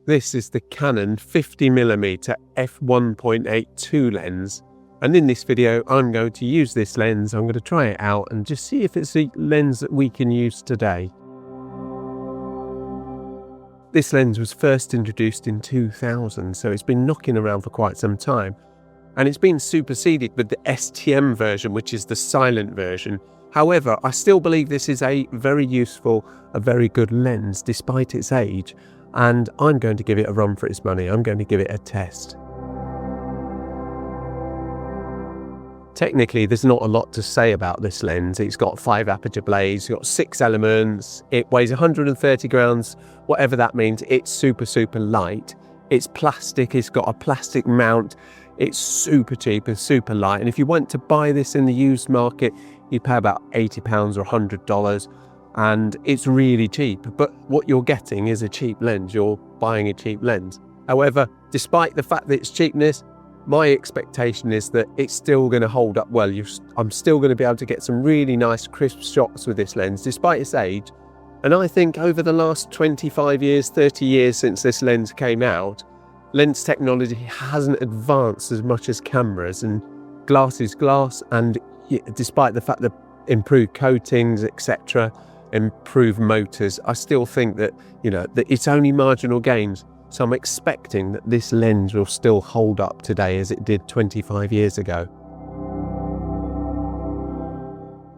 This is the Canon 50mm f1.82 lens, and in this video I'm going to use this lens. I'm going to try it out and just see if it's a lens that we can use today. This lens was first introduced in 2000, so it's been knocking around for quite some time, and it's been superseded with the STM version, which is the silent version. However, I still believe this is a very useful, a very good lens despite its age, and I'm going to give it a run for its money. I'm going to give it a test. Technically, there's not a lot to say about this lens. It's got 5 aperture blades, it's got 6 elements, it weighs 130 grams, whatever that means. It's super light. It's plastic, it's got a plastic mount, it's super cheap and super light. And if you went to buy this in the used market, you'd pay about £80 or $100. And it's really cheap, but what you're getting is a cheap lens. You're buying a cheap lens. However, despite the fact that it's cheapness, my expectation is that it's still going to hold up well. I'm still going to be able to get some really nice crisp shots with this lens despite its age. And I think over the last 25 years, 30 years since this lens came out, lens technology hasn't advanced as much as cameras, and glass is glass. And despite the fact that improved coatings, etc., improved motors, I still think that, that it's only marginal gains. So I'm expecting that this lens will still hold up today as it did 25 years ago.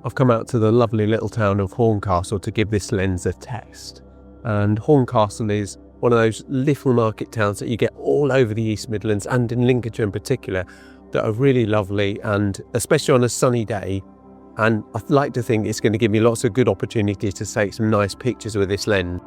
I've come out to the lovely little town of Horncastle to give this lens a test. And Horncastle is one of those little market towns that you get all over the East Midlands, and in Lincolnshire in particular, that are really lovely, and especially on a sunny day. And I'd like to think it's going to give me lots of good opportunities to take some nice pictures with this lens.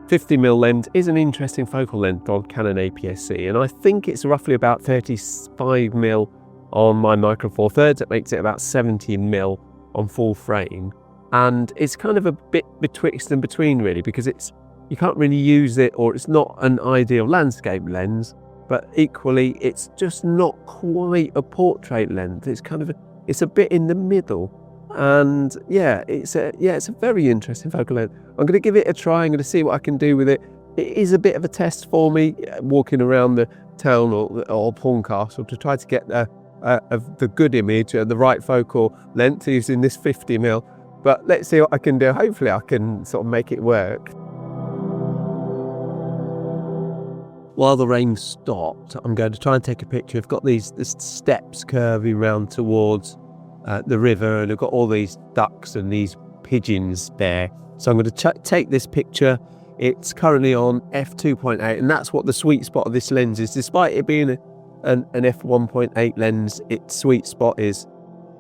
50mm lens is an interesting focal length on Canon APS-C, and I think it's roughly about 35mm on my Micro Four Thirds. That makes it about 70mm on full frame, and it's kind of a bit betwixt and between really, because you can't really use it, or it's not an ideal landscape lens, but equally it's just not quite a portrait lens. It's a bit in the middle. And it's a very interesting focal length. I'm going to give it a try. I'm going to see what I can do with it. It is a bit of a test for me, walking around the town of Horncastle to try to get the good image, the right focal length using this 50mm. But let's see what I can do. Hopefully I can sort of make it work. While the rain stopped, I'm going to try and take a picture. I've got these steps curving round towards the river, and I've got all these ducks and these pigeons there. So I'm going to take this picture. It's currently on f2.8, and that's what the sweet spot of this lens is. Despite it being an f1.8 lens, its sweet spot is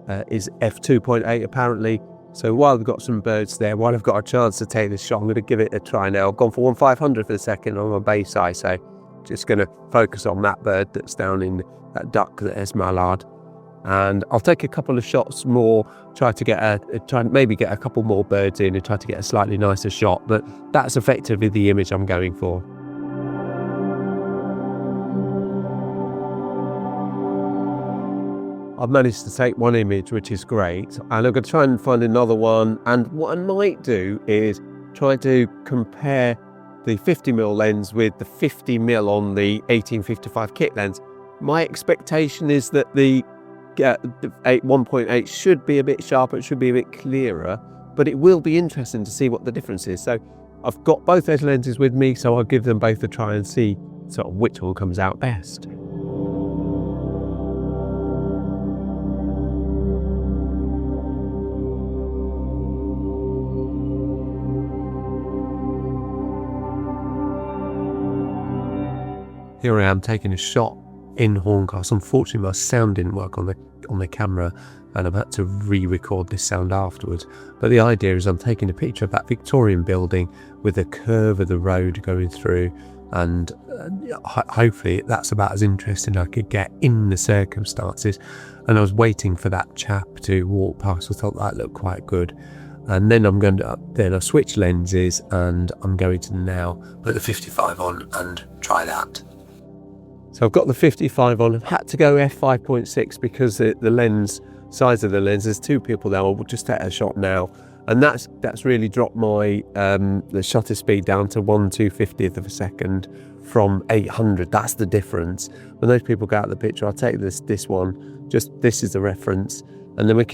f2.8 apparently. So while I've got some birds there, while I've got a chance to take this shot, I'm going to give it a try now. I've gone for 1/500 for the second on my base ISO. Just going to focus on that bird that's down in that duck that is mallard. And I'll take a couple of shots more, try and maybe get a couple more birds in and try to get a slightly nicer shot. But that's effectively the image I'm going for. I've managed to take one image, which is great. And I'm going to try and find another one. And what I might do is try to compare the 50mm lens with the 50mm on the 1855 kit lens. My expectation is that the 1.8 should be a bit sharper, it should be a bit clearer, but it will be interesting to see what the difference is. So I've got both those lenses with me, so I'll give them both a try and see sort of which one comes out best. Here I am taking a shot in Horncastle. Unfortunately, my sound didn't work on the camera, and I've had to re-record this sound afterwards. But the idea is I'm taking a picture of that Victorian building with the curve of the road going through, and hopefully that's about as interesting I could get in the circumstances. And I was waiting for that chap to walk past. I thought that looked quite good. And then I switch lenses, and I'm going to now put the 55 on and try that. So I've got the 55 on. I've had to go f5.6 because the lens, size of the lens, there's 2 people there. We'll just take a shot now. and that's really dropped my the shutter speed down to 1/250th of a second from 800. That's the difference. When those people go out of the picture, I'll take this one, just this is the reference, and then we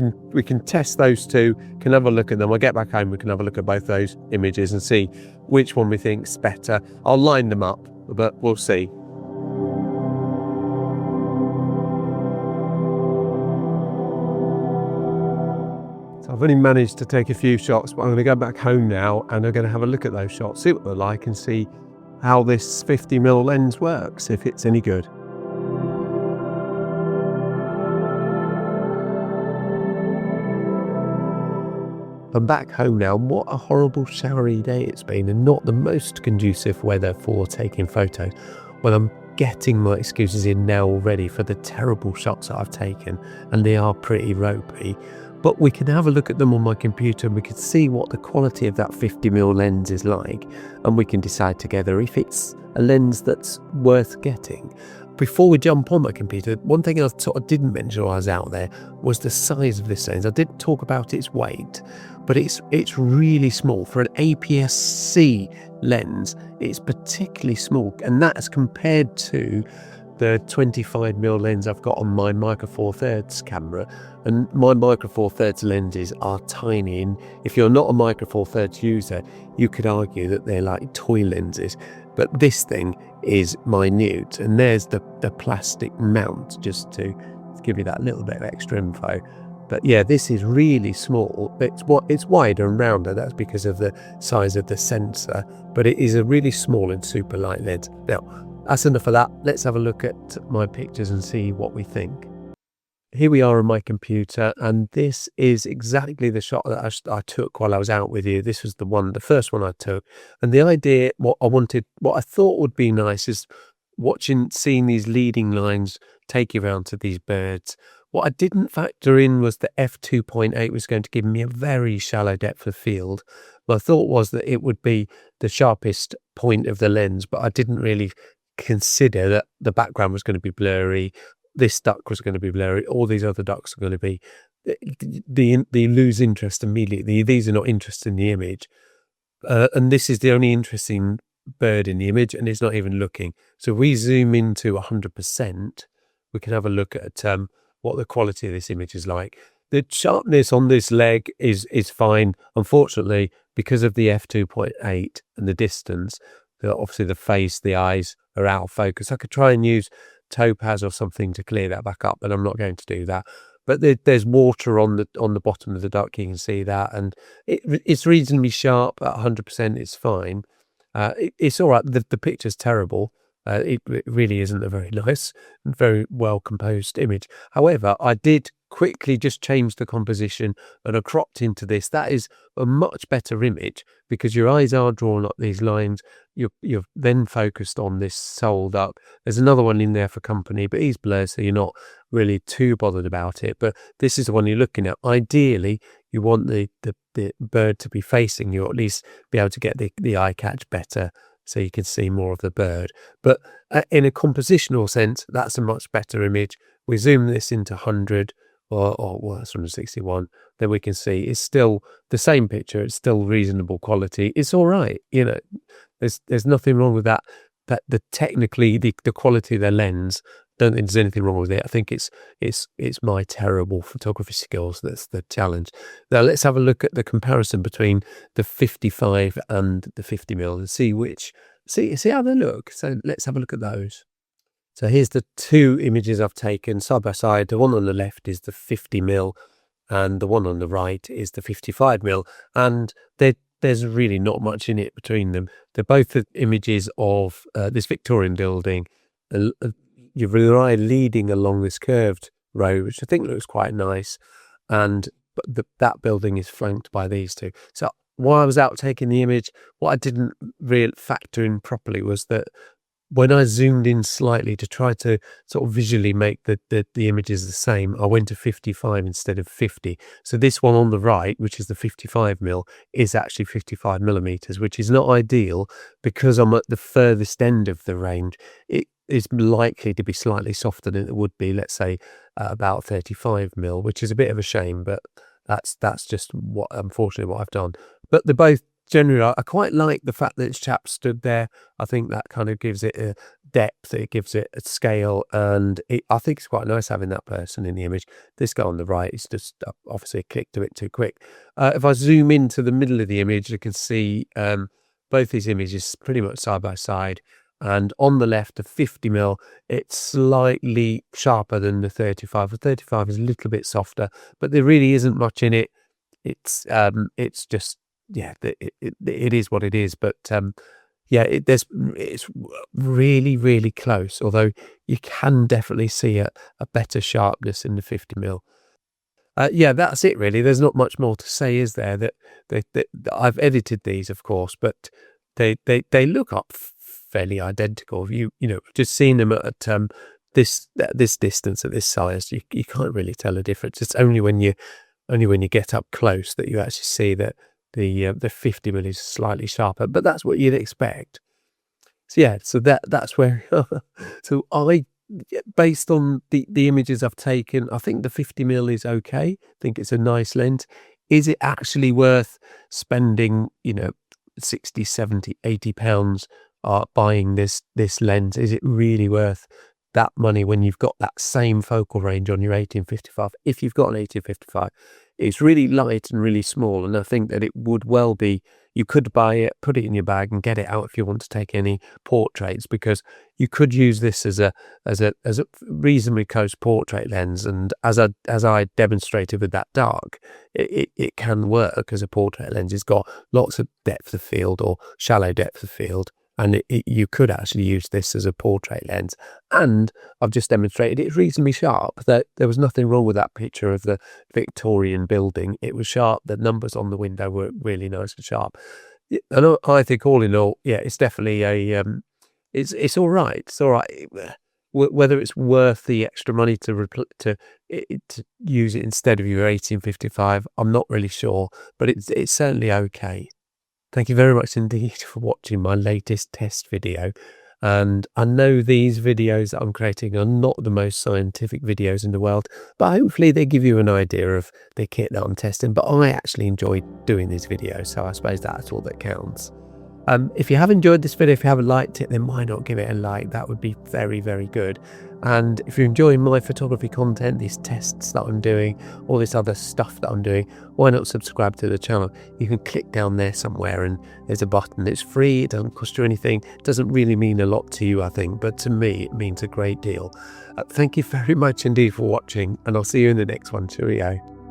can test those two, can have a look at them. I'll get back home, we can have a look at both those images and see which one we think's better. I'll line them up, but we'll see. So I've only managed to take a few shots, but I'm going to go back home now and I'm going to have a look at those shots, see what they're like, and see how this 50mm lens works, if it's any good. I'm back home now. What a horrible showery day it's been, and not the most conducive weather for taking photos. Well, I'm getting my excuses in now already for the terrible shots that I've taken, and they are pretty ropey. But we can have a look at them on my computer and we can see what the quality of that 50mm lens is like, and we can decide together if it's a lens that's worth getting. Before we jump on my computer, one thing I sort of didn't mention while I was out there was the size of this lens. I did talk about its weight, but it's really small. For an APS-C lens, it's particularly small, and that's compared to the 25mm lens I've got on my Micro Four Thirds camera. And my Micro Four Thirds lenses are tiny, and if you're not a Micro Four Thirds user, you could argue that they're like toy lenses. But this thing is minute, and there's the plastic mount, just to give you that little bit of extra info. But yeah, this is really small. It's wider and rounder. That's because of the size of the sensor, but it is a really small and super light lens. Now, that's enough of that. Let's have a look at my pictures and see what we think. Here we are on my computer, and this is exactly the shot that I took while I was out with you. This was the first one I took. And the idea, what I thought would be nice is seeing these leading lines take you around to these birds. What I didn't factor in was the f2.8 was going to give me a very shallow depth of field. My thought was that it would be the sharpest point of the lens, but I didn't really consider that the background was going to be blurry. This duck was going to be blurry. All these other ducks are going to be. They lose interest immediately. These are not interested in the image, and this is the only interesting bird in the image, and it's not even looking. So we zoom into 100%. We can have a look at what the quality of this image is like. The sharpness on this leg is fine. Unfortunately, because of the f2.8 and the distance, obviously the face, the eyes are out of focus. I could try and use topaz or something to clear that back up, but I'm not going to do that. But there's water on the bottom of the duck, you can see that, and it's reasonably sharp at 100%. It's fine. It's all right. The picture's terrible. It really isn't a very nice and very well composed image. However, I did quickly just change the composition and I cropped into this. That is a much better image because your eyes are drawn up these lines. You're then focused on this sole duck. There's another one in there for company, but he's blurred, so you're not really too bothered about it. But this is the one you're looking at. Ideally, you want the bird to be facing you, or at least be able to get the eye catch better, so you can see more of the bird. But in a compositional sense, that's a much better image. We zoom this into 100 or well, that's 161, then we can see it's still the same picture. It's still reasonable quality. It's all right. You know, there's nothing wrong with that. That technically the quality of the lens, don't think there's anything wrong with it. I think it's my terrible photography skills that's the challenge. Now let's have a look at the comparison between the 55 and the 50mm and see how they look. So let's have a look at those. So here's the two images I've taken side by side. The one on the left is the 50mm and the one on the right is the 55mm, and there's really not much in it between them. They're both images of this Victorian building. You rely leading along this curved road, which I think looks quite nice, but that building is flanked by these two. So while I was out taking the image, what I didn't really factor in properly was that when I zoomed in slightly to try to sort of visually make the images the same, I went to 55 instead of 50. So this one on the right, which is the 55mm, is actually 55mm, which is not ideal because I'm at the furthest end of the range. It is likely to be slightly softer than it would be, let's say, about 35mm, which is a bit of a shame, but that's just what, unfortunately, what I've done. But they're both generally, I quite like the fact that this chap stood there. I think that kind of gives it a depth, it gives it a scale, and I think it's quite nice having that person in the image. This guy on the right is just obviously clicked a bit too quick. If I zoom into the middle of the image, you can see both these images pretty much side by side. And on the left, the 50mm, it's slightly sharper than the 35. The 35 is a little bit softer, but there really isn't much in it. It's just, yeah, it is what it is. But yeah, it's really, really close. Although you can definitely see a better sharpness in the 50mm. Yeah, that's it really. There's not much more to say, is there? That I've edited these, of course, but they look up fairly identical. You know, just seeing them at this distance, at this size, you can't really tell a difference. It's only when you get up close that you actually see that the 50mm is slightly sharper. But that's what you'd expect. So yeah, so that's where. So based on the images I've taken, I think the 50mm is okay. I think it's a nice lens. Is it actually worth spending, 60, 70, 80 pounds buying this lens? Is it really worth that money when you've got that same focal range on your 18-55? If you've got an 18-55, it's really light and really small, and I think that it would well be, you could buy it, put it in your bag and get it out if you want to take any portraits, because you could use this as a reasonably close portrait lens, and as I demonstrated with that dark, it can work as a portrait lens. It's got lots of depth of field, or shallow depth of field, and you could actually use this as a portrait lens. And I've just demonstrated it's reasonably sharp. That there was nothing wrong with that picture of the Victorian building. It was sharp. The numbers on the window were really nice and sharp. And I think all in all, yeah, it's definitely it's all right. It's all right. Whether it's worth the extra money to use it instead of your 18-55, I'm not really sure, but it's certainly okay. Thank you very much indeed for watching my latest test video. And I know these videos that I'm creating are not the most scientific videos in the world, but hopefully they give you an idea of the kit that I'm testing. But I actually enjoy doing these videos, so I suppose that's all that counts. If you have enjoyed this video, if you haven't liked it, then why not give it a like? That would be very, very good. And if you're enjoying my photography content, these tests that I'm doing, all this other stuff that I'm doing, why not subscribe to the channel? You can click down there somewhere and there's a button. It's free, it doesn't cost you anything. It doesn't really mean a lot to you, I think, but to me it means a great deal. Thank you very much indeed for watching, and I'll see you in the next one. Cheerio.